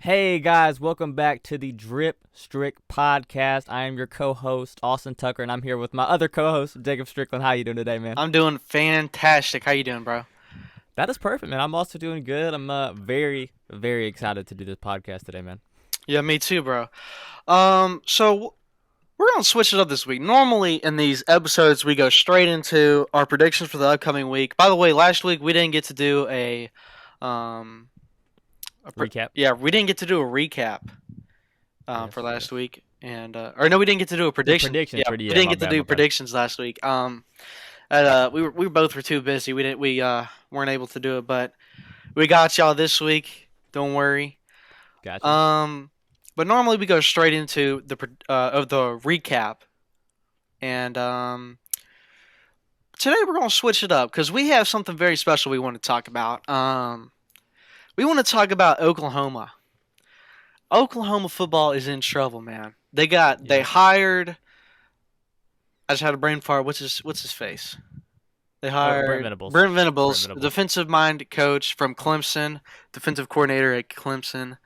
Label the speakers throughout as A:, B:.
A: Hey guys, welcome back to the Drip Strick podcast. I am your co-host Austin Tucker, and I'm here with my other co-host Jacob Strickland. How you doing today, man?
B: I'm doing fantastic. How you doing, bro?
A: That is perfect, man. I'm also doing good. I'm very, very excited to do this podcast today, man.
B: Yeah, me too, bro. So we're gonna switch it up this week. Normally in these episodes we go straight into our predictions for the upcoming week. By the way, last week we didn't get to do um
A: Recap.
B: yeah, we didn't get to do a recap
A: Yes,
B: for last
A: yes.
B: week, and or no, we didn't get to do a
A: The
B: prediction.
A: predictions
B: Yeah,
A: for the
B: we
A: yeah,
B: didn't
A: my
B: get to
A: bad,
B: do
A: my bad.
B: predictions last week. We both were too busy. We weren't able to do it, but we got y'all this week. Don't worry.
A: Gotcha.
B: Um, but normally we go straight into the recap, and today we're gonna switch it up because we have something very special we want to talk about. We want to talk about Oklahoma. Oklahoma football is in trouble, man. They
A: Yep.
B: hired. I just had a brain fart. What's his face? They
A: Oh, Brent
B: hired
A: Venables.
B: Brent
A: Brent
B: Venables,
A: Venables.
B: defensive mind coach from Clemson, defensive coordinator at Clemson.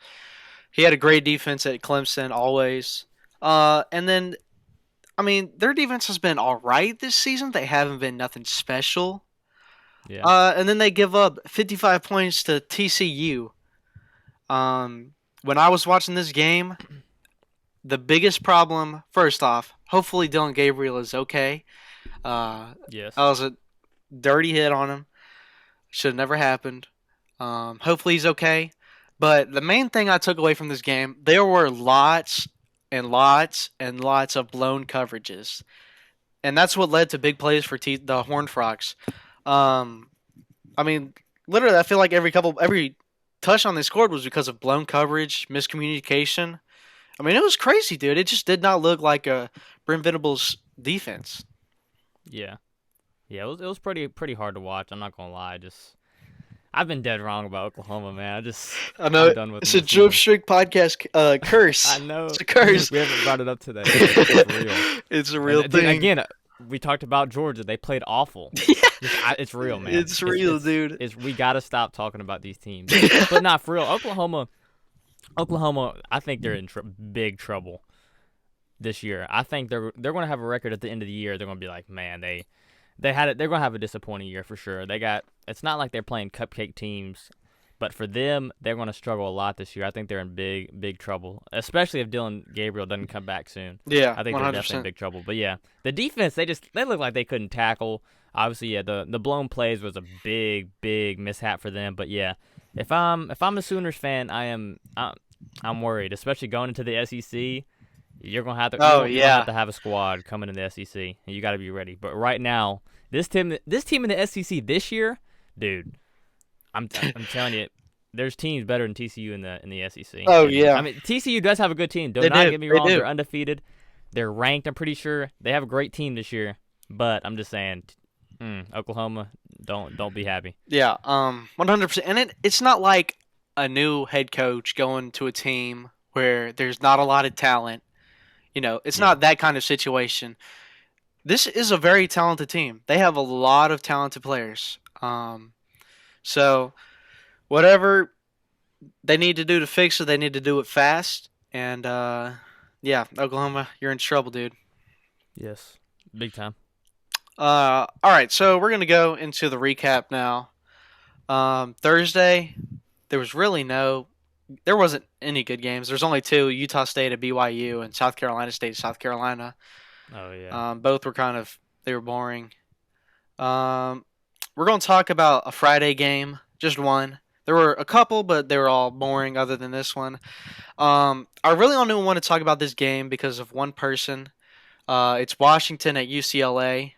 B: He had a great defense at Clemson always. And then I mean, their defense has been all right this season. They haven't been nothing special.
A: Yeah.
B: And then they give up 55 points to TCU. When I was watching this game, the biggest problem, first off, hopefully Dylan Gabriel is okay. That
A: Yes.
B: was a dirty hit on him. Should have never happened. Hopefully he's okay. But the main thing I took away from this game, there were lots and lots and lots of blown coverages. And that's what led to big plays for the Horned Frogs. Um, I mean, literally, I feel like every touchdown they scored was because of blown coverage, miscommunication. I mean, it was crazy, dude. It just did not look like a Brent Venables defense.
A: Yeah. Yeah. It was pretty hard to watch. I'm not gonna lie. Just I've been dead wrong about Oklahoma, man.
B: I know
A: I'm done with
B: it's
A: them
B: a
A: this
B: Dripp
A: season.
B: Strick podcast
A: I
B: curse.
A: know
B: It's a curse.
A: we haven't brought it up today, but it's real.
B: It's a
A: And
B: real
A: dude,
B: thing.
A: again, we talked about Georgia. They played awful. It's real, man.
B: It's
A: It's
B: real,
A: it's
B: dude.
A: it's we gotta stop talking about these teams, but not for real. Oklahoma. I think they're in big trouble this year. I think they're going to have a record at the end of the year. They're going to be like, man, they had it. They're going to have a disappointing year for sure. They got. It's not like they're playing cupcake teams. But for them, they're going to struggle a lot this year. I think they're in big trouble, especially if Dylan Gabriel doesn't come back soon.
B: Yeah,
A: I think
B: one
A: they're
B: hundred
A: definitely in
B: percent.
A: big trouble. But yeah, the defense, they look like they couldn't tackle. Obviously, yeah, the blown plays was a big mishap for them. But yeah, if I'm a Sooners fan, I'm worried, especially going into the SEC.
B: Oh
A: You're gonna have
B: yeah,
A: to have a squad coming in the SEC, and you got to be ready. But right now, this team in the SEC this year, dude. I'm telling you, there's teams better than TCU in the SEC.
B: oh
A: And I
B: yeah.
A: mean, TCU does have a good team. Do
B: They
A: not
B: do.
A: get me
B: They
A: wrong;
B: do.
A: they're undefeated. They're ranked. I'm pretty sure they have a great team this year. But I'm just saying, Oklahoma, don't be happy.
B: Yeah. 100%. And it's not like a new head coach going to a team where there's not a lot of talent. It's
A: Yeah,
B: not that kind of situation. This is a very talented team. They have a lot of talented players. So whatever they need to do to fix it, they need to do it fast. And yeah, Oklahoma, you're in trouble, dude.
A: yes, big time.
B: All right, so we're gonna go into the recap now. Thursday, there was really there wasn't any good games. There's only two: Utah State at BYU and South Carolina State at South Carolina.
A: Oh yeah,
B: Both were they were boring. Um, we're gonna talk about a Friday game, just one. There were a couple, but they were all boring. Other than this one, I really only want to talk about this game because of one person. It's Washington at UCLA.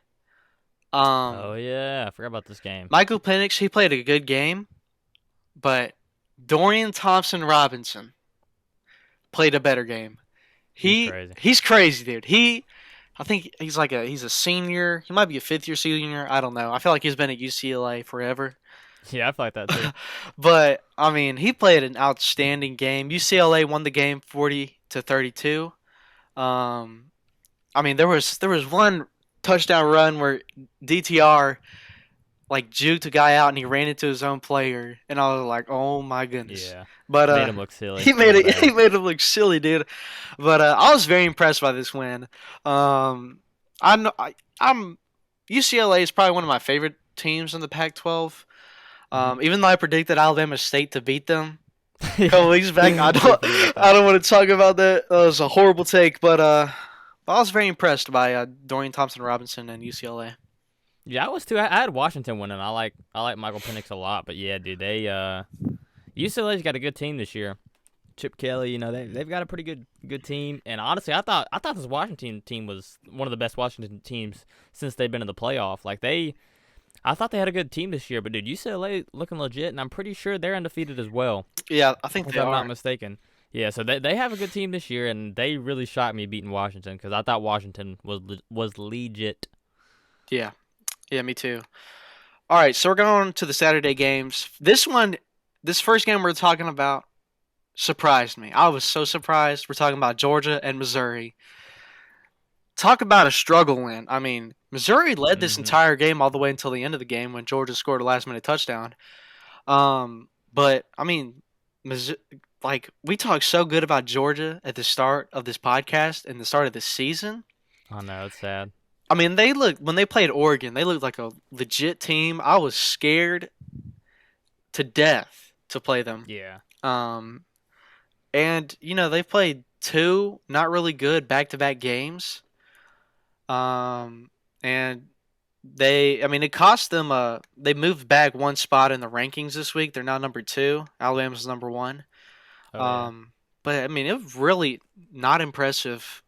A: oh yeah. I forgot about this game.
B: Michael Penix, he played a good game, but Dorian Thompson Robinson played a better game.
A: He's
B: He
A: crazy.
B: he's crazy, dude. I think he's a senior. He might be a fifth year senior. I don't know. I feel like he's been at UCLA forever.
A: Yeah, I feel like that too.
B: But I mean, he played an outstanding game. UCLA won the game 40-32. Um, I mean, there was one touchdown run where DTR like juked a guy out and he ran into his own player, and I was like, oh my goodness.
A: Yeah.
B: But
A: Made him look silly.
B: he
A: It
B: made
A: was
B: it he
A: bad.
B: made him look silly, dude. But I was very impressed by this win. Um, I'm UCLA is probably one of my favorite teams in the Pac-12.
A: Hmm.
B: Even though I predicted Alabama State to beat them a couple weeks back, I
A: Did
B: don't
A: forget about
B: I
A: that.
B: don't want to talk about that. That was a horrible take, but I was very impressed by Dorian Thompson Robinson and UCLA.
A: Yeah, I was too. I had Washington winning. I like Michael Penix a lot, but yeah, dude, they UCLA's got a good team this year. Chip Kelly, they've got a pretty good team. And honestly, I thought this Washington team was one of the best Washington teams since they've been in the playoff. I thought they had a good team this year, but dude, UCLA looking legit, and I'm pretty sure they're undefeated as well,
B: Yeah, I think
A: if
B: they
A: I'm not
B: are.
A: mistaken. Yeah, so they have a good team this year, and they really shocked me beating Washington because I thought Washington was legit.
B: Yeah, yeah, me too. All right, so we're going to the Saturday games. This first game we're talking about surprised me. I was so surprised. We're talking about Georgia and Missouri. Talk about a struggle win. I mean, Missouri led this
A: Hmm.
B: entire game all the way until the end of the game when Georgia scored a last minute touchdown. But I mean, like we talked so good about Georgia at the start of this podcast and the start of the season.
A: I know it's sad.
B: I mean, they looked when they played Oregon, they looked like a legit team. I was scared to death to play them.
A: Yeah.
B: Um, and they've played two not really good back-to-back games. And I mean, it cost them. They moved back one spot in the rankings this week. They're now number two. Alabama's number one.
A: Oh yeah.
B: Um, but I mean, it was really not impressive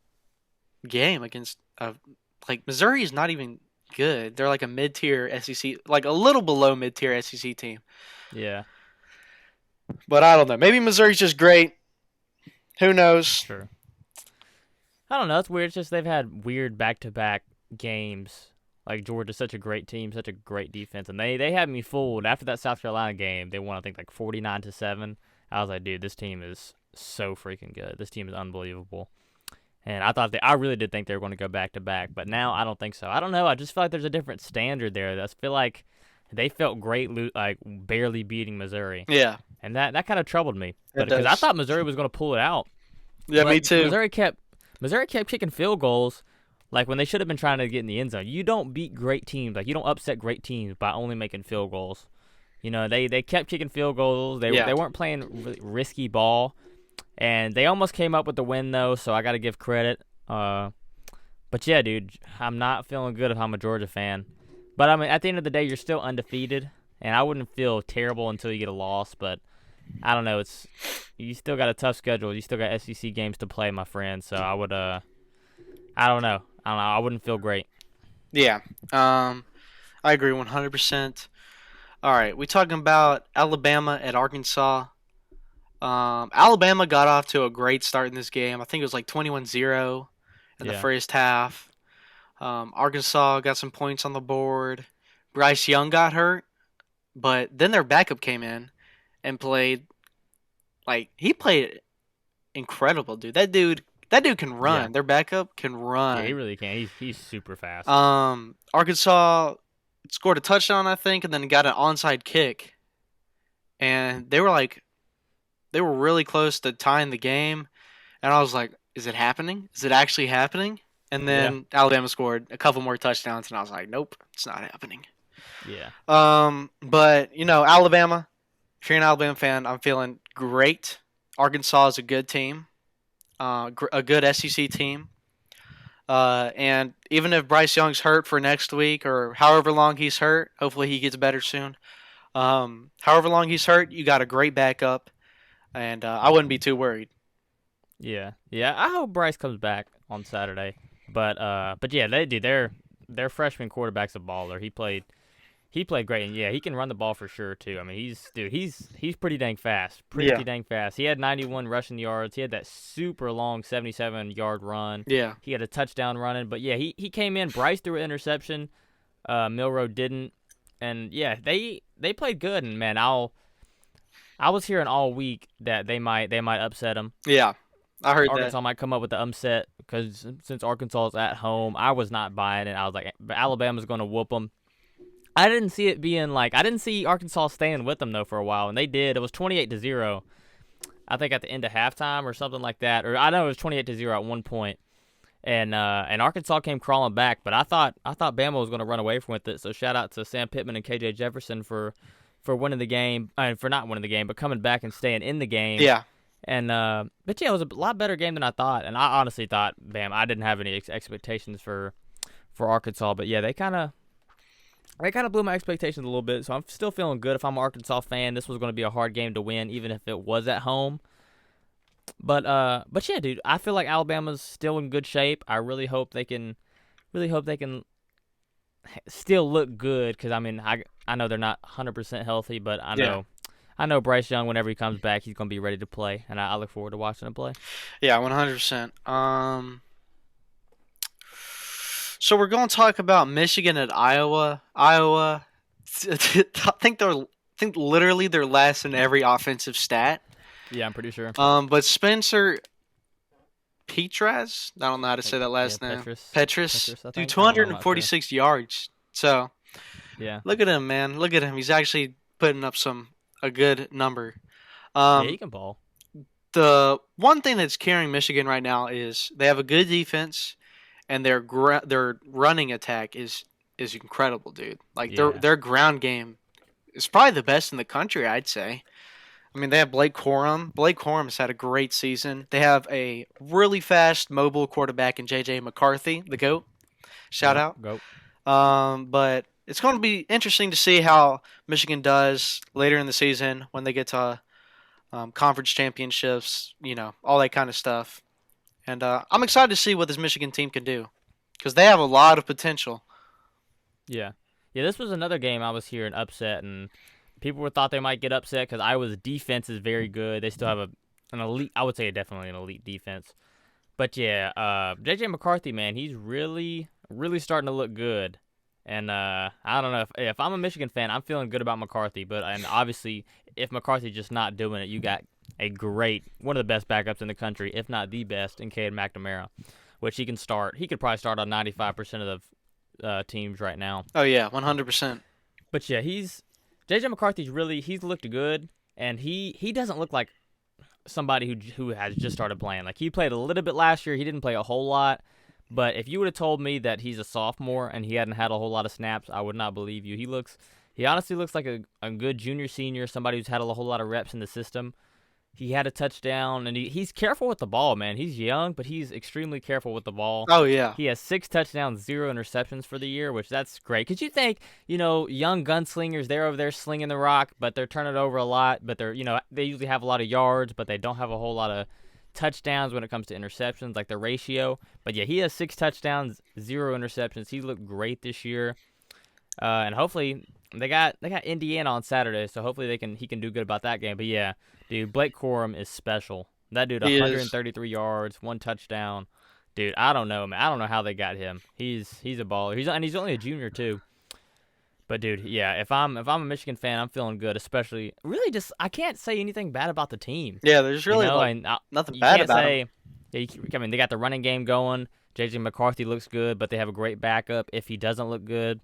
B: game against like Missouri is not even good. They're like a mid-tier SEC, like a little below mid-tier SEC team.
A: Yeah.
B: But I don't know. Maybe Missouri's just great. Who knows?
A: Sure. I don't know. It's weird. It's just they've had weird back-to-back games. Like Georgia's such a great team, such a great defense, and they had me fooled after that South Carolina game. They won, I think, like 49-7. I was like, dude, this team is so freaking good. This team is unbelievable. And I really did think they were going to go back to back, but now I don't think so. I don't know. I just feel like there's a different standard there. I feel like they felt great, like barely beating Missouri,
B: Yeah,
A: and that kind of troubled me.
B: it
A: But because I
B: does.
A: thought Missouri was going to pull it out,
B: Yeah, me
A: but
B: too.
A: Missouri kept kicking field goals, like when they should have been trying to get in the end zone. You don't beat great teams, like you don't upset great teams by only making field goals. They kept kicking field goals.
B: Yeah,
A: They weren't playing really risky ball, and they almost came up with the win though. So I got to give credit. But yeah, dude, I'm not feeling good if I'm a Georgia fan. But I mean, at the end of the day, you're still undefeated, and I wouldn't feel terrible until you get a loss. But I don't know. You still got a tough schedule. You still got SEC games to play, my friend. So I would I don't know. I wouldn't feel great.
B: yeah. I agree 100%. All right, we talking about Alabama at Arkansas. Alabama got off to a great start in this game. I think it was like 21-0 in the
A: Yeah.
B: first half. Arkansas got some points on the board. Bryce Young got hurt, but then their backup came in and played like he played incredible, dude. That dude can
A: Yeah.
B: run. Their backup can
A: Yeah, he
B: run.
A: really can. He's super fast.
B: Arkansas scored a touchdown, I think, and then got an onside kick, and they were really close to tying the game, and I was like, "Is it happening? Is it actually happening?" And
A: Yeah.
B: then Alabama scored a couple more touchdowns, and I was like, "Nope, it's not happening."
A: Yeah.
B: But Alabama. If you're an Alabama fan, I'm feeling great. Arkansas is a good team, a good SEC team. And even if Bryce Young's hurt for next week or however long he's hurt, hopefully he gets better soon. However long he's hurt, you got a great backup, and I wouldn't be too worried.
A: Yeah. Yeah. I hope Bryce comes back on Saturday. But yeah, they do. Their freshman quarterback's a baller. He played great, and yeah, he can run the ball for sure too. I mean, he's pretty dang fast,
B: Yeah,
A: pretty dang fast. He had 91 rushing yards. He had that super long 77-yard run.
B: yeah,
A: He had a touchdown running, but yeah, he came in. Bryce threw an interception. Milroe didn't, and yeah, they played good. And man, I was hearing all week that they might upset them.
B: yeah. I heard that.
A: Arkansas might come up with the upset because since Arkansas is at home, I was not buying it. I was like, but Alabama's going to whoop them. I didn't see it being like I didn't see Arkansas staying with them though for a while, and they did. It was 28-0, I think, at the end of halftime or something like that. Or I know it was 28-0 at one point, and Arkansas came crawling back. But I thought Bama was going to run away from with it. So shout out to Sam Pittman and KJ Jefferson for winning the game, for not winning the game, but coming back and staying in the game.
B: Yeah.
A: And but yeah, it was a lot better game than I thought. And I honestly thought, I didn't have any expectations for Arkansas. But yeah, they kind of blew my expectations a little bit, so I'm still feeling good. If I'm an Arkansas fan, this was going to be a hard game to win, even if it was at home. But yeah, dude, I feel like Alabama's still in good shape. I really hope they can still look good. Because I mean, I know they're not 100% healthy, but
B: Yeah.
A: I know Bryce Young. Whenever he comes back, he's going to be ready to play, and I look forward to watching him play.
B: Yeah, 100%. So we're going to talk about Michigan at Iowa. Iowa, I think literally they're last in every offensive stat.
A: Yeah, I'm pretty sure.
B: But Spencer Petras, I don't know how to say that
A: Yeah,
B: last name.
A: Petrus.
B: Petrus,
A: Petrus, I
B: dude,
A: think. I don't know. I'm not sure.
B: 246 yards. So
A: Yeah.
B: look at him, man. Look at him. He's actually putting up a good number.
A: Yeah, he
B: Um,
A: can ball.
B: the one thing that's carrying Michigan right now is they have a good defense, and their running attack is incredible, dude. Like
A: Yeah.
B: their ground game is probably the best in the country, I'd say. I mean, they have Blake Corum. Blake Corum's had a great season. They have a really fast, mobile quarterback in J.J. McCarthy, the GOAT. Shout
A: Yep.
B: out.
A: Go.
B: But it's going to be interesting to see how Michigan does later in the season when they get to conference championships, all that kind of stuff. And I'm excited to see what this Michigan team can do because they have a lot of potential.
A: Yeah. Yeah, this was another game I was hearing upset, and people thought they might get upset because Iowa's defense is very good. They still have an elite, I would say definitely an elite defense. But yeah, J.J. McCarthy, man, he's really, really starting to look good. And I don't know, if I'm a Michigan fan, I'm feeling good about McCarthy. And obviously, if McCarthy's just not doing it, you got one of the best backups in the country, if not the best, in Cade McNamara, which he can start. He could probably start on 95% of the teams right now.
B: Oh yeah, 100%.
A: But yeah, J.J. he's looked good, and he doesn't look like somebody who has just started playing. Like, he played a little bit last year. He didn't play a whole lot. But if you would have told me that he's a sophomore and he hadn't had a whole lot of snaps, I would not believe you. He honestly looks like a good junior senior, somebody who's had a whole lot of reps in the system. He had a touchdown, and he's careful with the ball, man. He's young, but he's extremely careful with the ball.
B: Oh yeah.
A: He has 6 touchdowns, 0 interceptions for the year, which that's great. Because you think, young gunslingers, they're over there slinging the rock, but they're turning it over a lot. But they usually have a lot of yards, but they don't have a whole lot of touchdowns when it comes to interceptions, like the ratio. But yeah, he has 6 touchdowns, 0 interceptions. He looked great this year. And hopefully they got Indiana on Saturday, so hopefully he can do good about that game. But yeah, dude, Blake Corum is special. That dude,
B: He is.
A: 133 yards, 1 touchdown. Dude, I don't know, man. I don't know how they got him. He's a baller. He's only a junior too. But dude, yeah, if I'm a Michigan fan, I'm feeling good. Especially, really, just I can't say anything bad about the team.
B: Yeah, there's really nothing bad about
A: say,
B: him.
A: Yeah, I mean, they got the running game going. J.J. McCarthy looks good, but they have a great backup if he doesn't look good.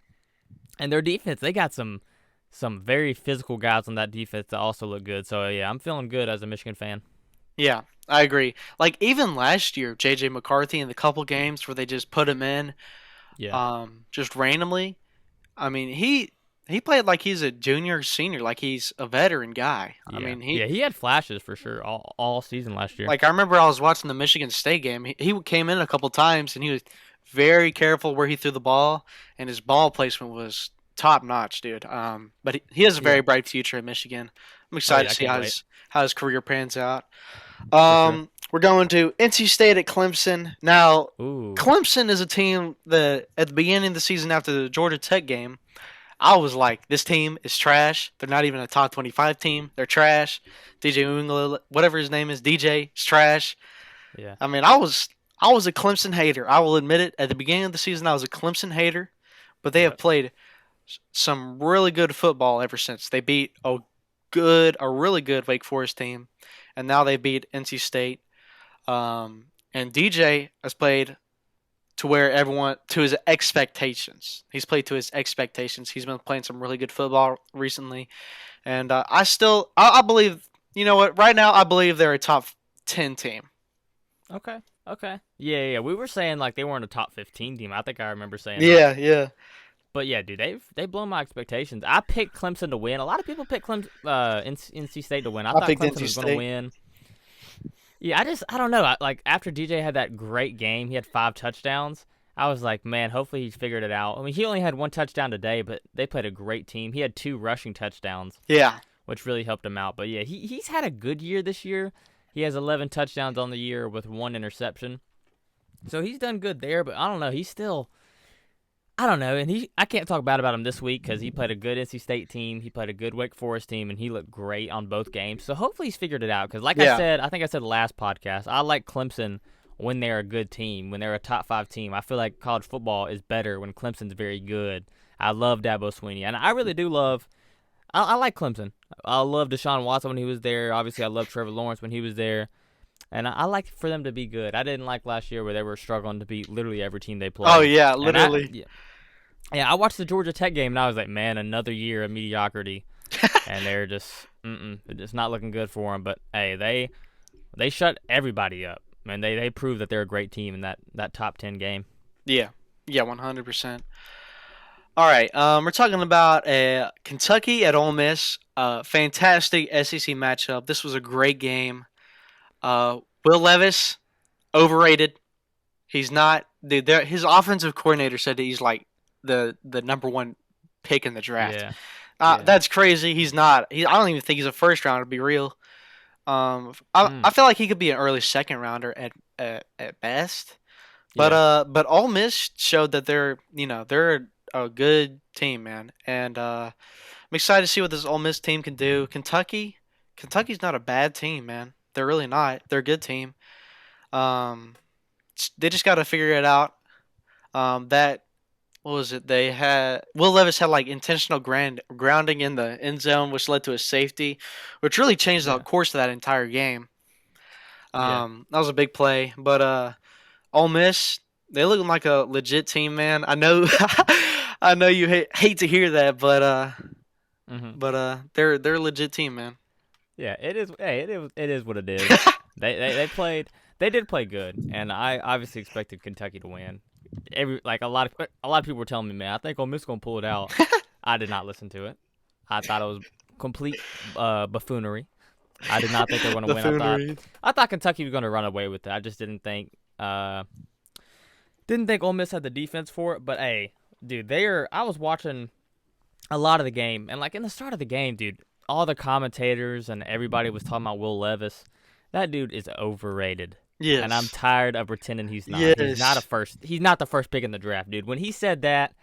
A: And their defense, they got some very physical guys on that defense that also look good. So yeah, I'm feeling good as a Michigan fan.
B: Yeah, I agree. Like even last year, J.J. McCarthy in the couple games where they just put him in,
A: Yeah.
B: just randomly. I mean, he played like he's a junior, senior, like he's a veteran guy. I
A: Yeah.
B: mean,
A: Yeah, he had flashes for sure all season last year.
B: like I remember I was watching the Michigan State game. He came in a couple times and he was very careful where he threw the ball, and his ball placement was top notch, dude. But he has a very
A: Yeah.
B: bright future at Michigan. I'm
A: Oh
B: excited
A: yeah, I
B: to see
A: can't wait
B: how his career pans out.
A: for sure.
B: We're going to NC State at Clemson. Now,
A: Ooh.
B: Clemson is a team that at the beginning of the season after the Georgia Tech game, I was like, this team is trash. They're not even a top 25 team. They're trash. DJ Ungla, whatever his name is, DJ, is trash.
A: Yeah.
B: I mean, I was a Clemson hater. I will admit it. At the beginning of the season, I was a Clemson hater, but they have
A: Yep.
B: played some really good football ever since. They beat a really good Wake Forest team, and now they beat NC State. And DJ has played to where everyone to his expectations. He's played to his expectations. He's been playing some really good football recently, and I believe you know what right now I believe they're a top 10 team.
A: Okay. Okay. Yeah. We were saying like they weren't a top 15 team. I think I remember saying that.
B: Yeah.
A: But yeah, dude, they've blown my expectations. I picked Clemson to win. A lot of people picked Clemson, NC State to win. I
B: I
A: thought
B: picked
A: Clemson
B: NC
A: was going to
B: State.
A: win. Yeah, I don't know. Like after DJ had that great game, he had 5 touchdowns. I was like, man, hopefully he's figured it out. I mean, he only had 1 touchdown today, but they played a great team. He had 2 rushing touchdowns,
B: Yeah,
A: which really helped him out. But yeah, he's had a good year this year. He has 11 touchdowns on the year with 1 interception. So he's done good there, but I don't know. He's still, I don't know. And I can't talk bad about him this week because he played a good NC State team. He played a good Wake Forest team, and he looked great on both games. So hopefully he's figured it out. Because like
B: yeah,
A: I think I said the last podcast, I like Clemson when they're a good team, when they're a top 5 team. I feel like college football is better when Clemson's very good. I love Dabo Swinney, and I really do love. I like Clemson. I love Deshaun Watson when he was there. Obviously, I love Trevor Lawrence when he was there. And I like for them to be good. I didn't like last year where they were struggling to beat literally every team they
B: oh
A: played.
B: yeah,
A: And
B: literally.
A: yeah, I watched the Georgia Tech game and I was like, man, another year of mediocrity, and they're just, it's not looking good for them. But hey, they shut everybody up, man. They proved that they're a great team in that top 10 game.
B: Yeah, yeah, 100%. All right, we're talking about Kentucky at Ole Miss. Fantastic SEC matchup. This was a great game. Will Levis overrated. He's not. Dude, his offensive coordinator said that he's like the number one pick in the draft.
A: Yeah, yeah.
B: That's crazy. He's not. I don't even think he's a first rounder. To be real, I feel like he could be an early second rounder at best. But
A: Yeah.
B: but Ole Miss showed that they're a good team, man, and I'm excited to see what this Ole Miss team can do. Kentucky's not a bad team, man. They're really not. They're a good team. Um, they just got to figure it out. That what was it? They had Will Levis had like intentional grounding in the end zone, which led to a safety, which really changed the
A: Yeah.
B: course of that entire game.
A: Yeah.
B: That was a big play, but Ole Miss, they look like a legit team, man. I know, I know you hate to hear that,
A: Mhm.
B: they're a legit team, man.
A: Yeah. It is. Hey, it is what it is. They played. They did play good, and I obviously expected Kentucky to win. A lot of people were telling me, man, I think Ole Miss gonna pull it out. I did not listen to it. I thought it was complete buffoonery. I did not think they were gonna win.
B: Buffoonery.
A: I thought Kentucky was gonna run away with it. I just didn't think Ole Miss had the defense for it. But hey, dude, I was watching a lot of the game, and like in the start of the game, dude, all the commentators and everybody was talking about Will Levis. That dude is overrated.
B: Yes.
A: And I'm tired of pretending he's not.
B: Yes.
A: He's not the first pick in the draft, dude. When he said that,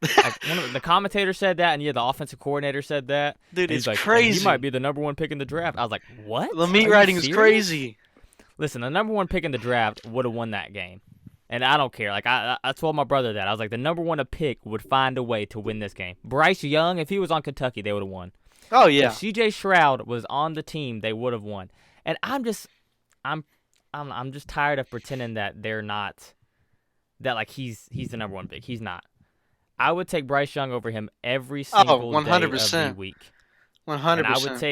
A: like one of the commentators said that, and yeah, the offensive coordinator said that.
B: Dude,
A: and
B: it's
A: he's like,
B: crazy.
A: He might be the number 1 pick in the draft. I was like, what?
B: The meat
A: Are you
B: writing is
A: serious?
B: crazy.
A: Listen, the number 1 pick in the draft would have won that game, and I don't care. Like I told my brother that I was like, the number 1 pick would find a way to win this game. Bryce Young, if he was on Kentucky, they would have won.
B: Oh yeah.
A: If C.J. Stroud was on the team, they would have won. And I'm just tired of pretending that they're not, that like he's the number 1 pick. He's not. I would take Bryce Young over him every single day of
B: 100%.
A: the week.
B: 100%.
A: And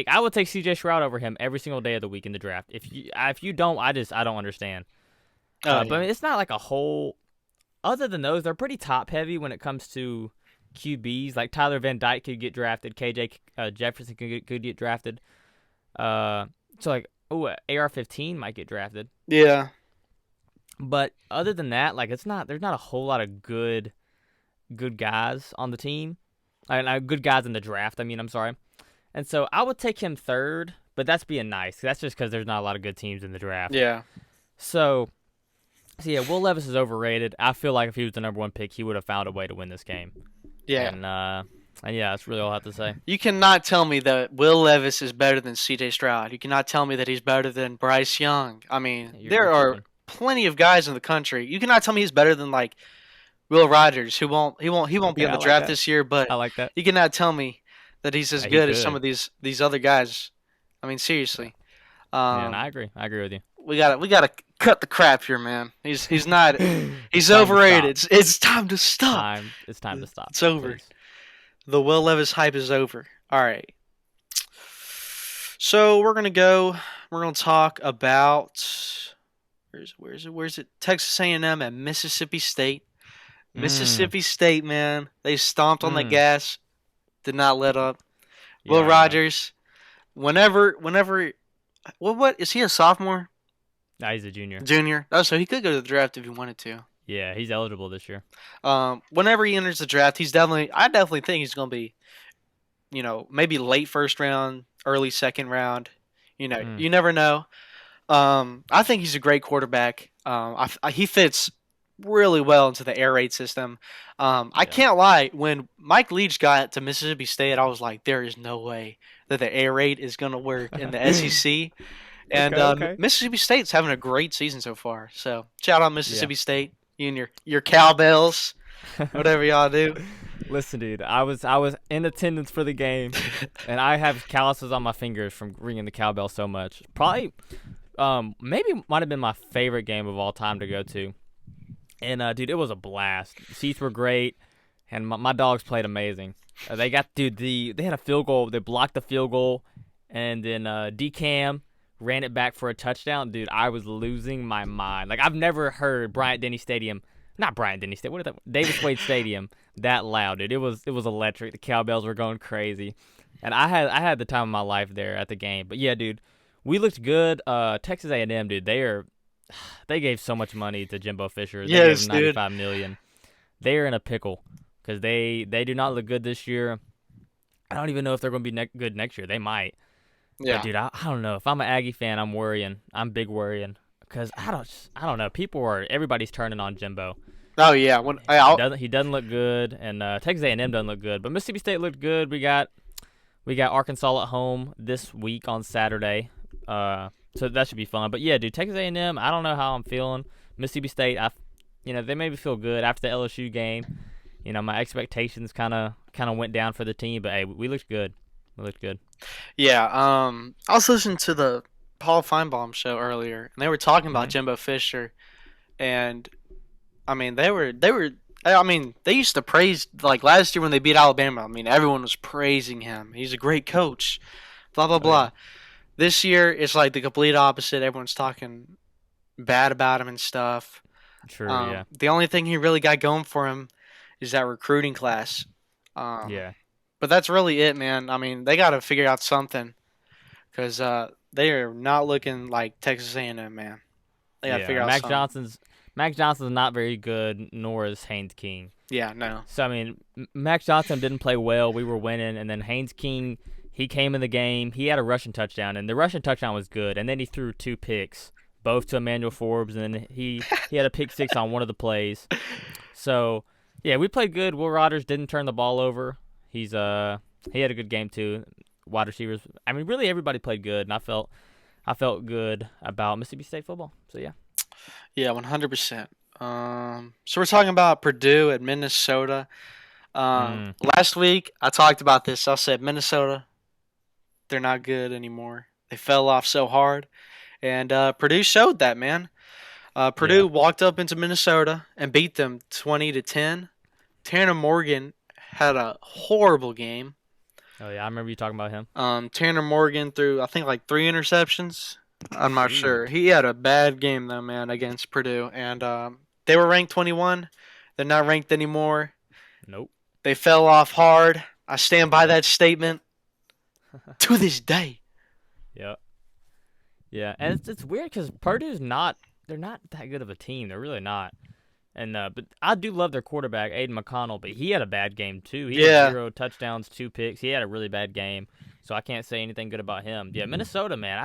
A: I would take C.J. Stroud over him every single day of the week in the draft. If you don't, I don't understand. But I mean, it's not like a whole. Other than those, they're pretty top heavy when it comes to QBs. Like Tyler Van Dyke could get drafted. KJ Jefferson could get drafted. So like, AR-15 might get drafted.
B: Yeah.
A: But other than that, like there's not a whole lot of good guys on the team. Good guys in the draft. I mean, I'm sorry. And so I would take him third, but that's being nice. That's just because there's not a lot of good teams in the draft.
B: Yeah.
A: So yeah, Will Levis is overrated. I feel like if he was the number 1 pick, he would have found a way to win this game.
B: Yeah.
A: And yeah, that's really all I have to say.
B: You cannot tell me that Will Levis is better than C.J. Stroud. You cannot tell me that he's better than Bryce Young. I mean, there are plenty of guys in the country. You cannot tell me he's better than like Will Rogers, who won't be in the draft this year. But
A: I like that.
B: You cannot tell me that he's as good as some of these other guys. I mean, seriously.
A: Yeah, and I agree. I agree with you.
B: we gotta cut the crap here, man. He's not
A: It's
B: he's
A: time to
B: overrated.
A: stop.
B: It's time to stop.
A: It's time to stop,
B: It's over.
A: please.
B: The Will Levis hype is over. All right. So We're gonna talk about where's it? Texas A&M and Mississippi State.
A: Mm,
B: Mississippi State, man, they stomped on the
A: mm.
B: gas, did not let up.
A: You
B: Will
A: already know.
B: Rogers, whenever, what is he a sophomore,
A: Nah, he's a junior.
B: junior? Oh, so he could go to the draft if he wanted to.
A: Yeah, he's eligible this year.
B: Whenever he enters the draft, I definitely think he's gonna be, maybe late first round, early second round.
A: Mm,
B: You never know. I think he's a great quarterback. He fits really well into the air raid system. I
A: yeah.
B: can't lie. When Mike Leach got to Mississippi State, I was like, there is no way that the air raid is going to work in the SEC. And
A: Okay.
B: Mississippi State's having a great season so far. So shout out
A: Yeah.
B: Mississippi State. You and your cowbells, whatever y'all do.
A: Listen, dude, I was in attendance for the game, and I have calluses on my fingers from ringing the cowbell so much. Probably, maybe might have been my favorite game of all time to go to. And dude, it was a blast. Seats were great, and my dogs played amazing. They got they had a field goal. They blocked the field goal, and then DCam ran it back for a touchdown. Dude, I was losing my mind. Like I've never heard not Bryant Denny Stadium. What is that? Davis Wade Stadium that loud, dude. It was electric. The cowbells were going crazy, and I had the time of my life there at the game. But yeah, dude, we looked good. Texas A&M, dude, they gave so much money to Jimbo Fisher. They gave
B: Yes,
A: him
B: dude.
A: $95 million. They are in a pickle because they do not look good this year. I don't even know if they're going to be good next year. They might. But
B: Yeah.
A: dude, I don't know. If I'm an Aggie fan, I'm worrying. I'm big worrying because I don't know. Everybody's turning on Jimbo.
B: Oh yeah. When
A: He doesn't look good, and Texas A&M doesn't look good. But Mississippi State looked good. We got Arkansas at home this week on Saturday. So that should be fun. But yeah, dude, Texas A&M, I don't know how I'm feeling. Mississippi State, they made me feel good after the LSU game. My expectations kind of went down for the team, but hey, we looked good. We looked good.
B: Yeah. I was listening to the Paul Feinbaum show earlier, and they were talking about
A: Hmm.
B: Jimbo Fisher, and I mean they were. I mean, they used to praise like last year when they beat Alabama. I mean, everyone was praising him. He's a great coach. Blah blah
A: Oh yeah,
B: blah. This year, it's like the complete opposite. Everyone's talking bad about him and stuff.
A: true. Yeah,
B: The only thing he really got going for him is that recruiting class. Um,
A: yeah,
B: but that's really it, man. I mean, they got to figure out something because they are not looking like Texas A&M, man. They got to
A: yeah.
B: figure out something.
A: Max Johnson's not very good, nor is Haynes King.
B: Yeah, no.
A: So I mean, Max Johnson didn't play well. We were winning, and then Haynes King, he came in the game. He had a rushing touchdown, and the rushing touchdown was good. And then he threw two picks, both to Emmanuel Forbes, and then he had a pick six on one of the plays. So yeah, we played good. Will Rogers didn't turn the ball over. He had a good game too. Wide receivers. I mean, really everybody played good, and I felt good about Mississippi State football. So yeah.
B: Yeah, 100%. So we're talking about Purdue at Minnesota.
A: Mm,
B: Last week, I talked about this. I said Minnesota, they're not good anymore. They fell off so hard. And Purdue showed that, man.
A: yeah.
B: Purdue walked up into Minnesota and beat them 20-10. Tanner Morgan had a horrible game.
A: Oh yeah, I remember you talking about him.
B: Tanner Morgan threw, I think, like 3 interceptions. I'm not sure.
A: Shoot.
B: He had a bad game though, man, against Purdue, and they were ranked 21. They're not ranked anymore.
A: Nope.
B: They fell off hard. I stand by that statement to this day.
A: Yep. Yeah, and it's weird because Purdue's not. They're not that good of a team. They're really not. And but I do love their quarterback, Aiden McConnell, but he had a bad game too. He had
B: Yeah,
A: 0 touchdowns, 2 picks. He had a really bad game, so I can't say anything good about him. Yeah, Minnesota, man,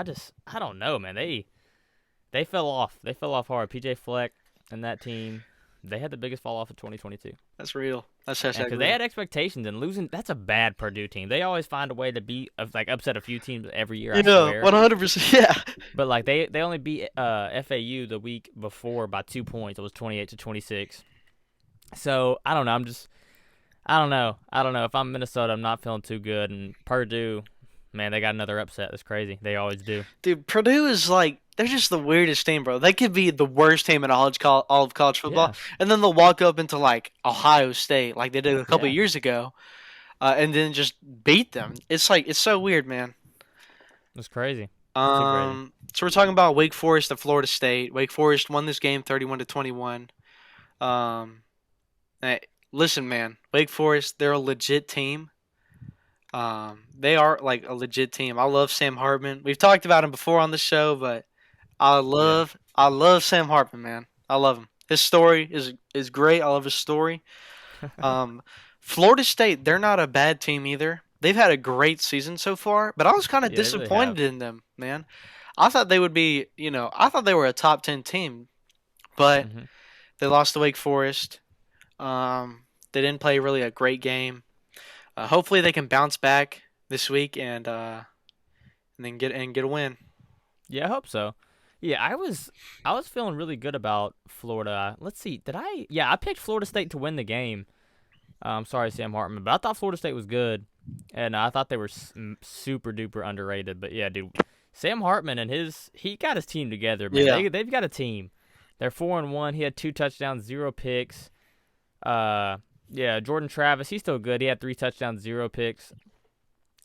A: I don't know, man. They fell off. They fell off hard. PJ Fleck and that team, they had the biggest fall off of 2022.
B: that's real. That's hashtag
A: Because they
B: real.
A: had expectations, and losing, that's a bad Purdue team. They always find a way to upset a few teams every year, I
B: Yeah,
A: swear.
B: 100%. Yeah.
A: But like they only beat FAU the week before by 2 points. It was 28-26. So I don't know. I don't know. I don't know. If I'm Minnesota, I'm not feeling too good. And Purdue, man, they got another upset. That's crazy. They always do.
B: Dude, Purdue is like they're just the weirdest team, bro. They could be the worst team in all of college football,
A: Yeah,
B: and then they'll walk up into like Ohio State, like they did a couple
A: yeah,
B: years ago, and then just beat them. It's like it's so weird, man.
A: it's crazy. It's too crazy.
B: So we're talking about Wake Forest and Florida State. Wake Forest won this game 31-21. Um, hey, listen, man, Wake Forest, they're a legit team. They are like a legit team. I love Sam Hartman. We've talked about him before on the show, but
A: Yeah,
B: I love Sam Hartman, man. I love him. His story is great. I love his story. Um, Florida State, they're not a bad team either. They've had a great season so far, but I was kind of
A: yeah, they really have.
B: disappointed in them, man. I thought they would be, I thought they were a top 10 team, but
A: Hmm.
B: they lost to Wake Forest. They didn't play really a great game. Hopefully they can bounce back this week and then get a win.
A: Yeah, I hope so. Yeah, I was feeling really good about Florida. Let's see, did I? Yeah, I picked Florida State to win the game. Sorry, Sam Hartman, but I thought Florida State was good, and I thought they were super duper underrated. But yeah, dude, Sam Hartman and he got his team together, man.
B: Yeah.
A: They've got a team. They're 4-1. He had 2 touchdowns, 0 picks. Yeah, Jordan Travis, he's still good. He had 3 touchdowns, 0 picks.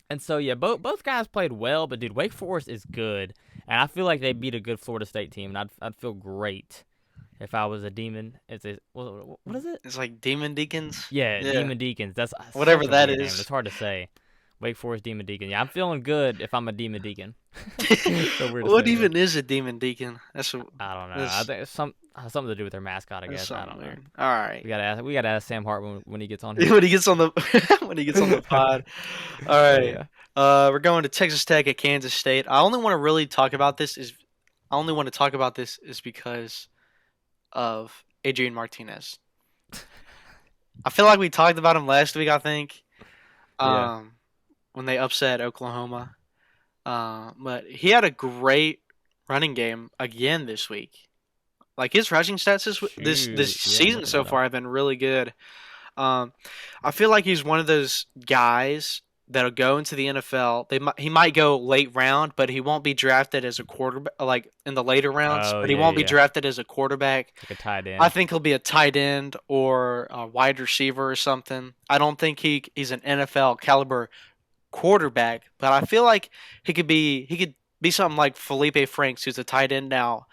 A: And so yeah, both guys played well, but dude, Wake Forest is good, and I feel like they beat a good Florida State team, and I'd feel great if I was a Demon. What is it?
B: It's like Demon Deacons.
A: Yeah,
B: Yeah.
A: Demon Deacons. That's
B: Whatever
A: such a
B: that
A: weird name.
B: is.
A: It's hard to say. Wake Forest Demon Deacon. Yeah, I'm feeling good if I'm a Demon Deacon. So weird to
B: What
A: say, but
B: even is a Demon Deacon?
A: I don't know. I
B: That's,
A: think it's something to do with their mascot. I
B: that's
A: guess I
B: something
A: don't know.
B: weird. All right.
A: We gotta ask Sam Hart when he gets on here.
B: When he gets on the when he gets on the pod. All
A: But
B: right.
A: yeah,
B: We're going to Texas Tech at Kansas State. I only want to talk about this is because of Adrian Martinez. I feel like we talked about him last week, I think.
A: yeah.
B: Um when they upset Oklahoma. But he had a great running game again this week. Like his rushing stats this
A: Shoot, yeah, I'm
B: season
A: looking
B: so
A: that up.
B: far have been really good. Um, I feel like he's one of those guys that'll go into the NFL. He might go late round, but he won't be drafted as a quarterback, like in the later rounds.
A: Oh
B: But he
A: yeah,
B: won't be
A: yeah.
B: drafted as a quarterback.
A: Like a tight
B: I
A: end.
B: think he'll be a tight end or a wide receiver or something. I don't think he's an NFL caliber quarterback, but I feel like he could be something like Felipe Franks, who's a tight end now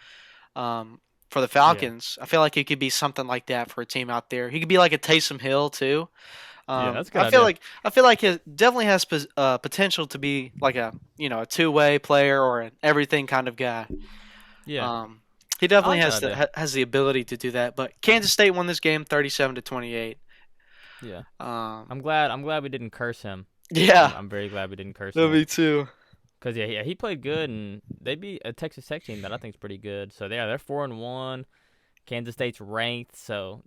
B: for the
A: Yeah,
B: Falcons. I feel like he could be something like that for a team out there. He could be like a Taysom Hill too.
A: yeah. That's a good
B: I feel
A: idea.
B: like I feel like he definitely has potential to be like a two-way player or an everything kind of guy.
A: Yeah,
B: Um, he
A: I
B: definitely
A: like that idea.
B: has the ability to do that. But Kansas State won this game 37-28.
A: Yeah,
B: Um,
A: I'm glad we didn't curse him. I'm
B: yeah,
A: I'm very glad we didn't curse
B: no,
A: him.
B: me too.
A: Cause yeah, he played good, and they beat a Texas Tech team that I think is pretty good. So they're 4-1. Kansas State's ranked, so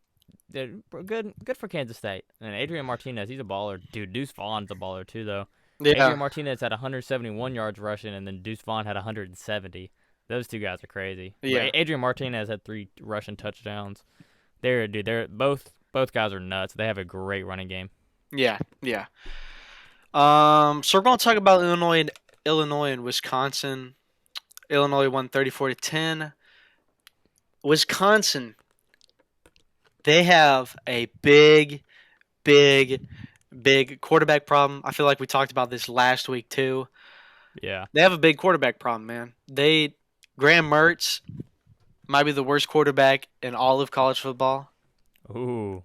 A: they're good for Kansas State. And Adrian Martinez, he's a baller, dude. Deuce Vaughn's a baller too, though.
B: Yeah,
A: Adrian Martinez had 171 yards rushing, and then Deuce Vaughn had 170. Those two guys are crazy. But
B: yeah,
A: Adrian Martinez had 3 rushing touchdowns. They're both guys are nuts. They have a great running game.
B: yeah, yeah. So we're going to talk about Illinois and Wisconsin. Illinois won 34-10. Wisconsin, they have a big, big quarterback problem. I feel like we talked about this last week too.
A: Yeah.
B: They have a big quarterback problem, man. Graham Mertz might be the worst quarterback in all of college football.
A: Ooh.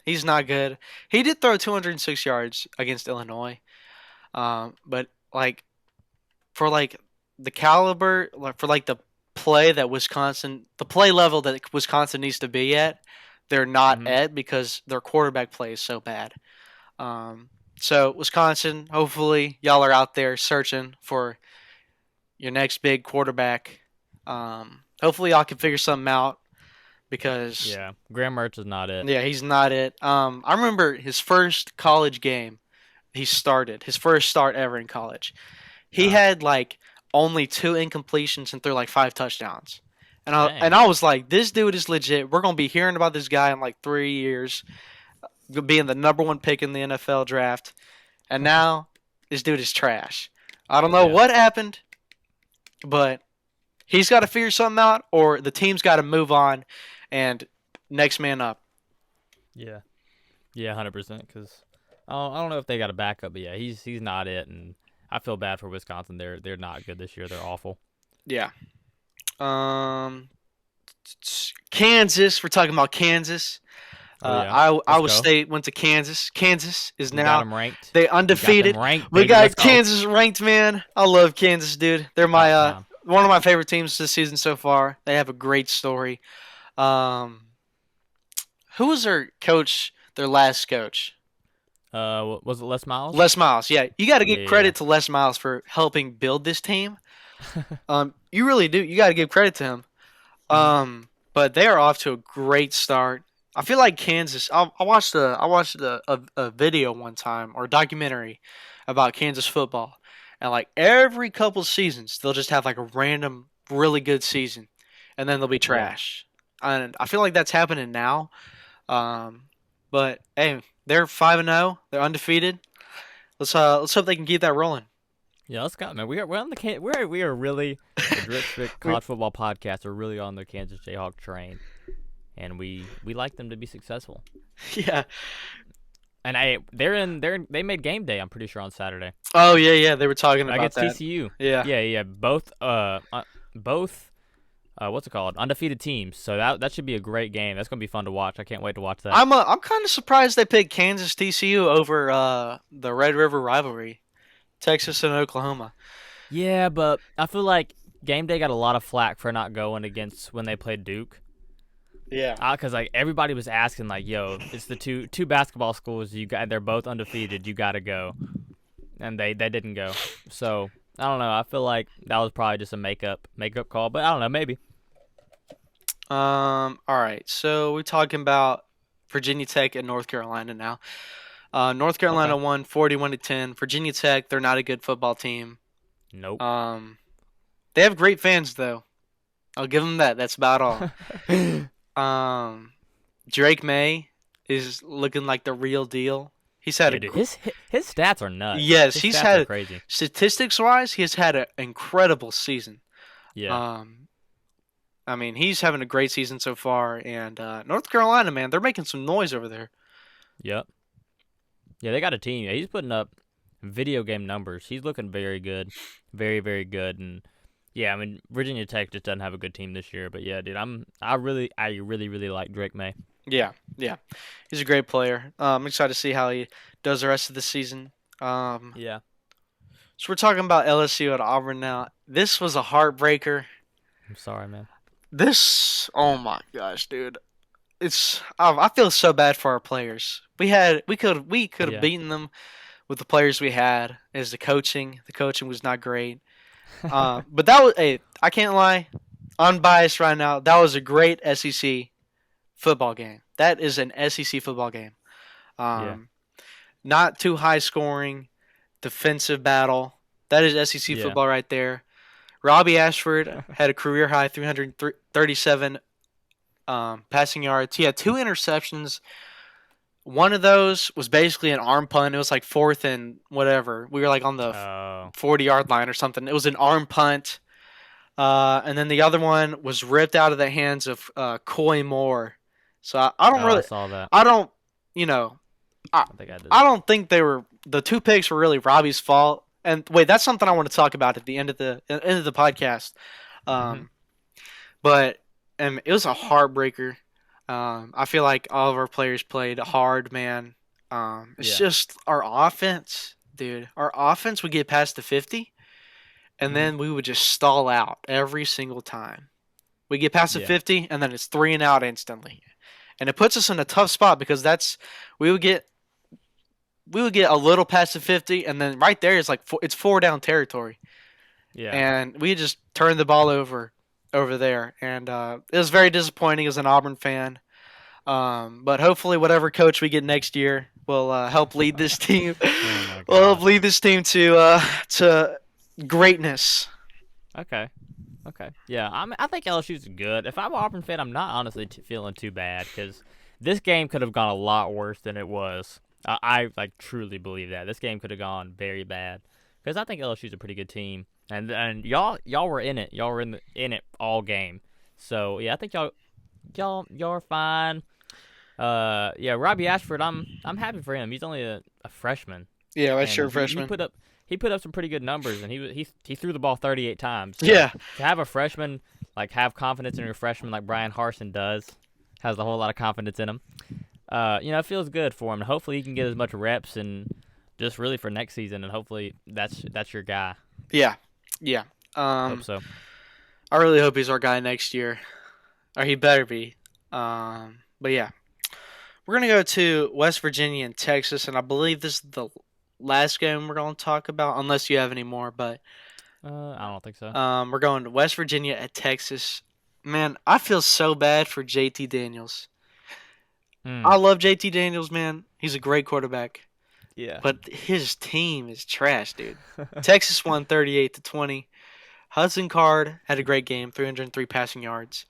B: He's not good. He did throw 206 yards against Illinois. But like for like the caliber, like for like the the play level that Wisconsin needs to be at, they're not
A: Mhm.
B: at because their quarterback play is so bad. So Wisconsin, hopefully y'all are out there searching for your next big quarterback. Hopefully y'all can figure something out because
A: Yeah. Graham Mertz is not it.
B: yeah, he's not it. I remember his first college game he started, his first start ever in college. He
A: Uh,
B: had like only two incompletions and threw like five touchdowns. And
A: dang.
B: I was like, this dude is legit. We're gonna be hearing about this guy in like 3 years, being the number one pick in the NFL draft. And now this dude is trash. I don't know
A: Yeah.
B: what happened, but He's got to figure something out, or the team's got to move on, and next man up.
A: Yeah. Yeah, 100%. Because I don't know if they got a backup, but yeah, he's not it, and I feel bad for Wisconsin. They're not good this year. They're awful.
B: Yeah. Kansas. We're talking about Kansas.
A: Oh yeah, let's
B: Iowa
A: go.
B: State went to Kansas. Kansas is
A: We got
B: now
A: them ranked.
B: they
A: We got them
B: undefeated.
A: ranked,
B: We
A: baby. Let's
B: got
A: go.
B: Kansas ranked, man. I love Kansas, dude. They're my
A: About time.
B: one of my favorite teams this season so far. They have a great story. Um, who was their coach? Their last coach,
A: Was it Les Miles?
B: Les Miles. Yeah, you got to give
A: Yeah.
B: credit to Les Miles for helping build this team. You really do. You got to give credit to him.
A: Mhm.
B: But they are off to a great start. I feel like Kansas. I watched a video one time or a documentary about Kansas football, and like every couple seasons they'll just have like a random really good season, and then they'll be
A: Yeah.
B: trash. And I feel like that's happening now. Um, but hey, they're 5-0. They're undefeated. Let's hope they can keep that rolling.
A: Yeah, let's go, man. We're on the we are really the Drip Strick
B: We-
A: College Football Podcast. Are really on the Kansas Jayhawk train, and we like them to be successful.
B: yeah.
A: And they made game day. I'm pretty sure on Saturday
B: Oh yeah. They were talking about
A: against
B: that.
A: TCU.
B: Yeah.
A: Yeah. Both what's it called? Undefeated teams. So that should be a great game. That's gonna be fun to watch. I can't wait to watch that.
B: I'm kind of surprised they picked Kansas TCU over the Red River rivalry, Texas and Oklahoma.
A: Yeah, but I feel like game day got a lot of flack for not going against when they played Duke.
B: Yeah.
A: Cause like everybody was asking like, "Yo, it's the two basketball schools they're both undefeated. You gotta go," and they didn't go. So I don't know. I feel like that was probably just a makeup call, but I don't know. Maybe.
B: All right. So we're talking about Virginia Tech and North Carolina now. North
A: Okay.
B: Carolina won 41-10. Virginia Tech, they're not a good football team.
A: Nope.
B: They have great fans though. I'll give them that. That's about all. Drake May is looking like the real deal. He's had
A: Yeah,
B: a
A: dude. His stats are nuts.
B: yes.
A: His
B: He's
A: stats are
B: had
A: crazy.
B: statistics wise, he has had an incredible season.
A: Yeah.
B: Um, I mean, he's having a great season so far, and North Carolina, man, they're making some noise over there.
A: Yep. Yeah, they got a team. Yeah, he's putting up video game numbers. He's looking very good, very very good. And yeah, I mean Virginia Tech just doesn't have a good team this year. But yeah, dude, I really like Drake May.
B: Yeah, he's a great player. I'm excited to see how he does the rest of the season. Um,
A: Yeah.
B: so we're talking about LSU at Auburn now. This was a heartbreaker.
A: I'm sorry, man.
B: Oh my gosh, dude. I feel so bad for our players. We could have
A: Yeah.
B: beaten them with the players we had. As the coaching was not great. But that was hey, I can't lie, unbiased right now. That was a great SEC football game. That is an SEC football game.
A: Yeah.
B: Not too high scoring, defensive battle. That is SEC
A: Yeah.
B: football right there. Robbie Ashford had a career high 337 passing yards. He had 2 interceptions. One of those was basically an arm punt. It was like fourth and whatever. We were like on the
A: Oh.
B: 40-yard line or something. It was an arm punt. And then the other one was ripped out of the hands of Coy Moore. So I don't
A: Oh, I
B: really,
A: saw that.
B: I don't, you know,
A: I think I did.
B: I don't think the 2 picks were really Robbie's fault. And wait, that's something I want to talk about at the end of the podcast. Um, but it was a heartbreaker. I feel like all of our players played hard, man. It's
A: Yeah.
B: just our offense, dude. Our offense would get past the 50, and then we would just stall out every single time. We get past the
A: Yeah.
B: 50, and then it's 3 and out instantly, and it puts us in a tough spot because we would get a little past the 50, and then right there is like it's 4 down territory,
A: Yeah.
B: and we just turned the ball over there, and it was very disappointing as an Auburn fan. But hopefully, whatever coach we get next year will help lead this team.
A: Oh my
B: Will help
A: gosh.
B: lead this team to greatness.
A: Okay. Okay. Yeah. I think LSU's good. If I'm an Auburn fan, I'm not honestly feeling too bad because this game could have gone a lot worse than it was. I like truly believe that this game could have gone very bad because I think LSU's a pretty good team. and y'all were in it. Y'all were in it all game. So yeah, I think y'all are fine. Yeah, Robbie Ashford, I'm happy for him. He's only a freshman,
B: Yeah, that's
A: and
B: sure
A: he
B: freshman.
A: put up some pretty good numbers, and he threw the ball 38 times. So
B: Yeah,
A: to have a freshman like have confidence in your freshman like Brian Harson does, has a whole lot of confidence in him. It feels good for him. Hopefully he can get as much reps and just really for next season, and hopefully that's your guy.
B: yeah, yeah.
A: Hope
B: Um,
A: so.
B: I really hope he's our guy next year, or he better be. But yeah, we're gonna go to West Virginia and Texas, and I believe this is the last game we're gonna talk about, unless you have any more. But
A: I don't think so.
B: we're going to West Virginia at Texas. Man, I feel so bad for JT Daniels.
A: Mm,
B: I love JT Daniels, man. He's a great quarterback,
A: yeah.
B: but his team is trash, dude. Texas won 38-20. Hudson Card had a great game, 303 passing yards.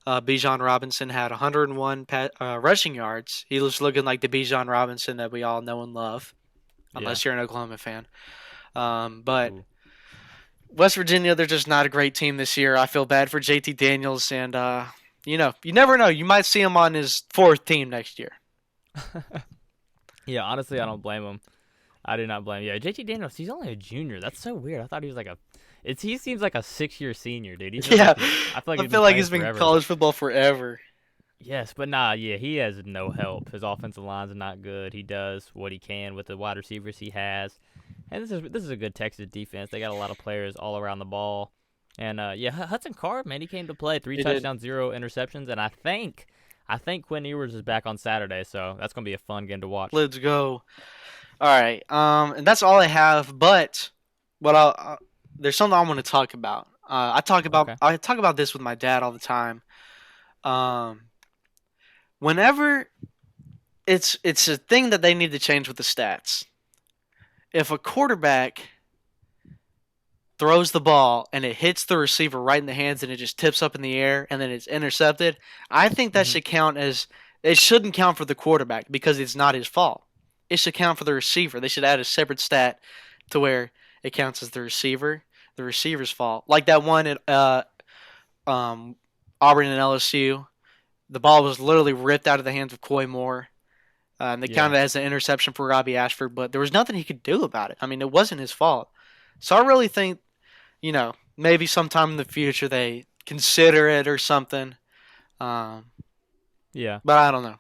B: Bijan Robinson had 101 rushing yards. He was looking like the Bijan Robinson that we all know and love,
A: Yeah.
B: unless you're an Oklahoma fan. But
A: Ooh.
B: West Virginia, they're just not a great team this year. I feel bad for JT Daniels, and you never know. You might see him on his fourth team next year.
A: Yeah, honestly, I don't blame him. I do not blame him. Yeah, JT Daniels, he's only a junior. That's so weird. I thought he was like he seems like a 6-year senior, dude. He feels
B: Yeah,
A: like I feel like
B: I
A: he's been
B: feel like
A: playing
B: he's been in
A: forever.
B: college football forever.
A: Yes, but nah, yeah, he has no help. His offensive line's not good. He does what he can with the wide receivers he has. And this is a good Texas defense. They got a lot of players all around the ball. And yeah, Hudson Card, man, he came to play. 3
B: He did.
A: touchdowns, 0 interceptions, and I think Quinn Ewers is back on Saturday, so that's gonna be a fun game to watch.
B: Let's go. All right. And that's all I have. But there's something I want to talk about.
A: Okay.
B: I talk about this with my dad all the time. Um, whenever it's a thing that they need to change with the stats. If a quarterback throws the ball and it hits the receiver right in the hands and it just tips up in the air and then it's intercepted, I think that
A: Mhm.
B: should count as it shouldn't count for the quarterback because it's not his fault. It should count for the receiver. They should add a separate stat to where it counts as the receiver's fault. Like that one at um, Auburn and LSU, the ball was literally ripped out of the hands of Coy Moore. And they
A: Yeah.
B: counted it as an interception for Robbie Ashford, but there was nothing he could do about it. I mean, it wasn't his fault. So I really think, maybe sometime in the future they consider it or something. Um,
A: Yeah.
B: but I don't know.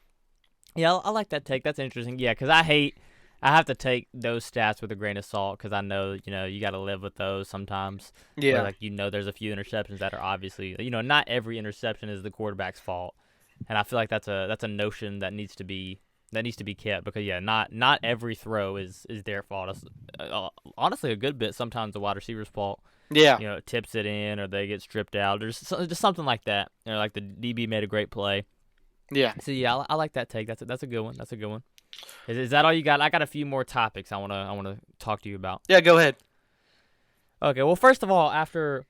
A: Yeah, I like that take. That's interesting. Yeah, because I have to take those stats with a grain of salt because I know, you got to live with those sometimes. Where,
B: Yeah,
A: like, there's a few interceptions that are obviously, not every interception is the quarterback's fault. And I feel like that's a notion that needs to be kept because, yeah, not every throw is their fault. It's, honestly, a good bit sometimes the wide receiver's fault.
B: yeah,
A: It tips it in or they get stripped out. There's just something like that. Like the DB made a great play.
B: yeah,
A: So yeah, I like that take. That's a good one. That's a good one. Is that all you got? I got a few more topics I wanna talk to you about.
B: yeah. Go ahead.
A: Okay. Well, first of all, after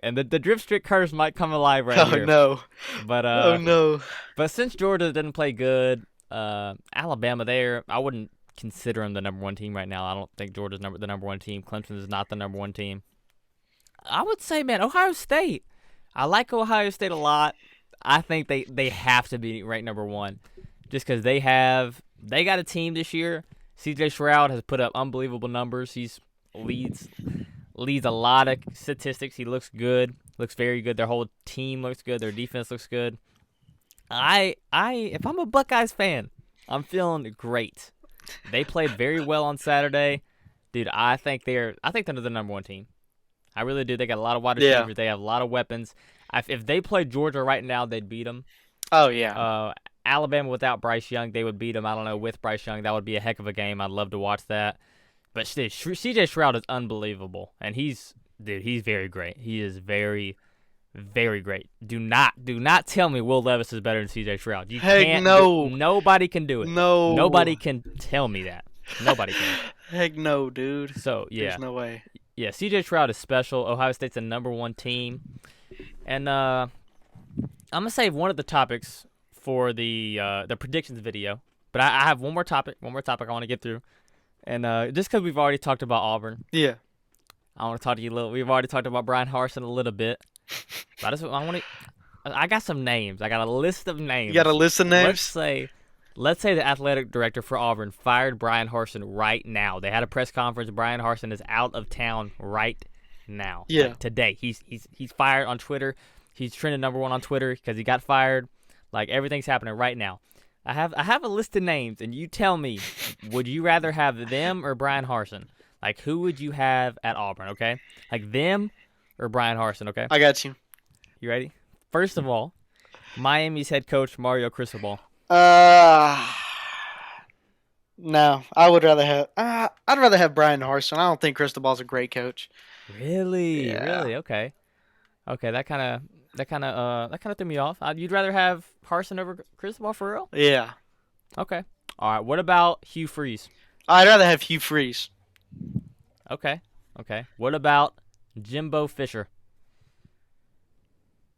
A: and the Dripp Strick curse might come alive right
B: Oh
A: here,
B: no,
A: but
B: oh no.
A: since Georgia didn't play good, Alabama I wouldn't consider them the number one team right now. I don't think Georgia's the number one team. Clemson is not the number one team. I would say, man, Ohio State. I like Ohio State a lot. I think they have to be ranked number one, just because they got a team this year. C.J. Stroud has put up unbelievable numbers. He's leads leads a lot of statistics. He looks good, looks very good. Their whole team looks good. Their defense looks good. If I'm a Buckeyes fan, I'm feeling great. They played very well on Saturday, dude. I think they're the number one team. I really do. They got a lot of wide
B: Yeah.
A: receivers. They have a lot of weapons. If they played Georgia right now, they'd beat them.
B: Oh yeah.
A: Alabama without Bryce Young, they would beat them. I don't know, with Bryce Young, that would be a heck of a game. I'd love to watch that. But C.J. Stroud is unbelievable, and he's very great. He is very, very great. Do not tell me Will Levis is better than C.J. Stroud. You
B: Heck
A: can't.
B: no.
A: Nobody can do it.
B: No.
A: Nobody can tell me that. Nobody can.
B: Heck no, dude.
A: So yeah,
B: There's no way.
A: yeah. C.J. Stroud is special. Ohio State's the number one team, and I'm gonna save one of the topics for the predictions video. But I have one more topic I want to get through, and just because we've already talked about Auburn,
B: Yeah.
A: I want to talk to you a little. We've already talked about Brian Harsin a little bit. But I want to. I got some names. I got a list of
B: You got a
A: names.
B: list of
A: Let's
B: names?
A: say, let's say the athletic director for Auburn fired Brian Harsin right now. They had a press conference. Brian Harsin is out of town right now.
B: Yeah.
A: Like today. He's fired on Twitter. He's trending #1 on Twitter because he got fired. Like everything's happening right now. I have a list of names, and you tell me, would you rather have them or Brian Harsin? Like who would you have at Auburn? Okay, like them or Brian Harsin. Okay,
B: I got you.
A: you ready? First of all, Miami's head coach Mario Cristobal.
B: Uh, no, I would rather have. I'd rather have Brian Harsin. I don't think Cristobal's a great coach.
A: Really,
B: Yeah.
A: really? Okay, okay. That kind of threw me off. You'd rather have Harsin over Cristobal for real?
B: Yeah.
A: Okay. All right. What about Hugh Freeze?
B: I'd rather have Hugh Freeze.
A: Okay. Okay. What about Jimbo Fisher?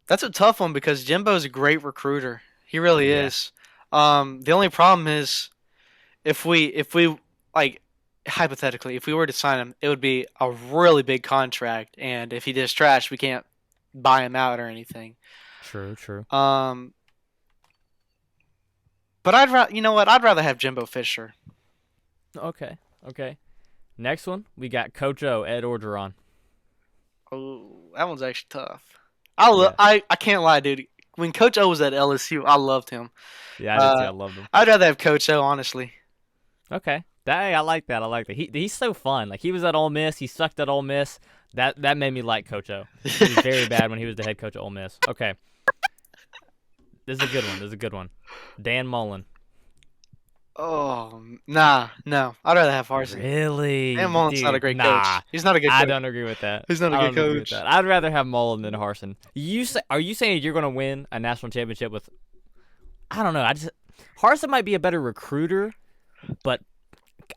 B: That's a tough one because Jimbo's a great recruiter. He really
A: Yeah.
B: is. The only problem is if we like hypothetically, if we were to sign him, it would be a really big contract, and if he does trash, we can't buy him out or anything.
A: True. True.
B: Um, but you know what? I'd rather have Jimbo Fisher.
A: Okay. Okay. Next one, we got Coach O, Ed Orgeron.
B: Oh, that one's actually tough. I
A: Yeah.
B: I can't lie, dude. When Coach O was at LSU, I loved him.
A: Yeah, I did too. I loved him.
B: I'd rather have Coach O, honestly.
A: Okay. I like that. I like that. He's so fun. Like he was at Ole Miss. He sucked at Ole Miss. That made me like Coach O. He was very bad when he was the head coach at Ole Miss. Okay. This is a good one. This is a good one. Dan Mullen.
B: Oh, nah, no. I'd rather have Harsin.
A: Really?
B: Dan Mullen's not a
A: Dude,
B: great
A: nah.
B: coach. He's not a good
A: I
B: coach.
A: don't agree with that.
B: He's not a
A: I
B: good
A: don't agree with
B: coach.
A: that. I'd rather have Mullen than Harsin. Are you saying you're gonna win a national championship with? I don't know. Harsin might be a better recruiter, but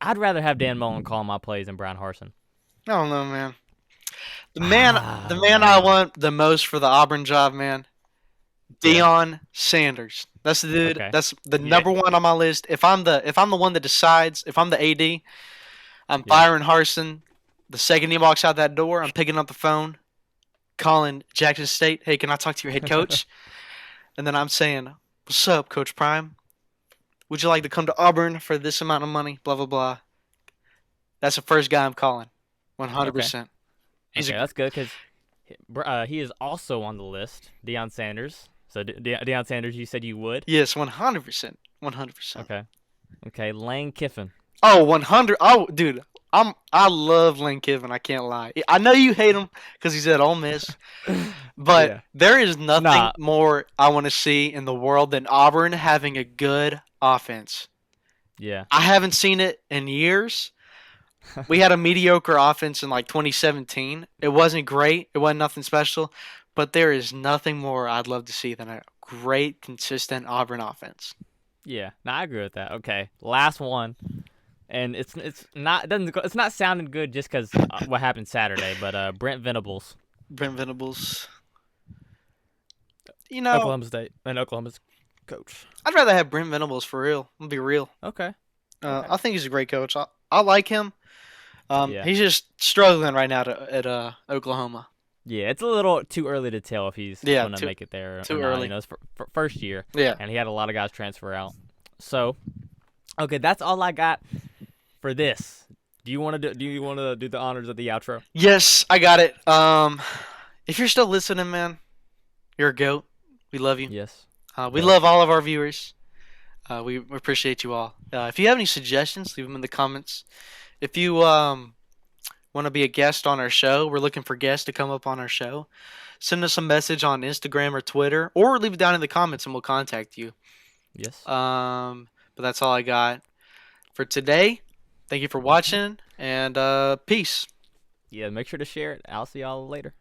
A: I'd rather have Dan Mullen call my plays than Brian Harsin.
B: I don't know, man. The man I want the most for the Auburn job, man.
A: Yeah.
B: Deion Sanders. That's the dude.
A: Okay.
B: That's the
A: Yeah.
B: number one on my list. If I'm the one that decides, if I'm the AD, I'm
A: Yeah.
B: firing Harsin. The second he walks out that door, I'm picking up the phone, calling Jackson State. Hey, can I talk to your head coach? And then I'm saying, "What's up, Coach Prime? Would you like to come to Auburn for this amount of money? Blah blah blah." That's the first guy I'm calling. 100%. He's
A: Okay,
B: a
A: that's good because he is also on the list. Deion Sanders. So Deion Sanders, you said you would.
B: yes, 100%. 100%.
A: Okay. Okay. Lane Kiffin.
B: Oh, 100. Oh, dude, I love Lane Kiffin. I can't lie. I know you hate him because he's at Ole Miss, but
A: Yeah.
B: there is nothing
A: Nah.
B: more I want to see in the world than Auburn having a good offense.
A: Yeah.
B: I haven't seen it in years. We had a mediocre offense in like 2017. It wasn't great. It wasn't nothing special, but there is nothing more I'd love to see than a great, consistent Auburn offense.
A: Yeah. No, I agree with that. Okay. Last one. And it's not sounding good just because what happened Saturday, but Brent Venables,
B: Brent Venables. You know,
A: Oklahoma State and Oklahoma's coach.
B: I'd rather have Brent Venables for real. I'm gonna be real.
A: Okay.
B: I think he's a great coach. I like him.
A: Yeah.
B: He's just struggling right now at Oklahoma.
A: Yeah, it's a little too early to tell if he's
B: Yeah,
A: gonna make it there
B: too
A: or not.
B: early.
A: You know, it's first year,
B: Yeah.
A: and he had a lot of guys transfer out. So, okay, that's all I got for this. Do you want to do the honors of the outro?
B: Yes, I got it. If you're still listening, man, you're a goat. We love you.
A: Yes.
B: We love all of our viewers. We appreciate you all. If you have any suggestions, leave them in the comments. If you want to be a guest on our show, we're looking for guests to come up on our show. Send us a message on Instagram or Twitter, or leave it down in the comments and we'll contact you.
A: Yes.
B: But that's all I got for today. Thank you for watching, and peace.
A: Yeah. Make sure to share it. I'll see y'all later.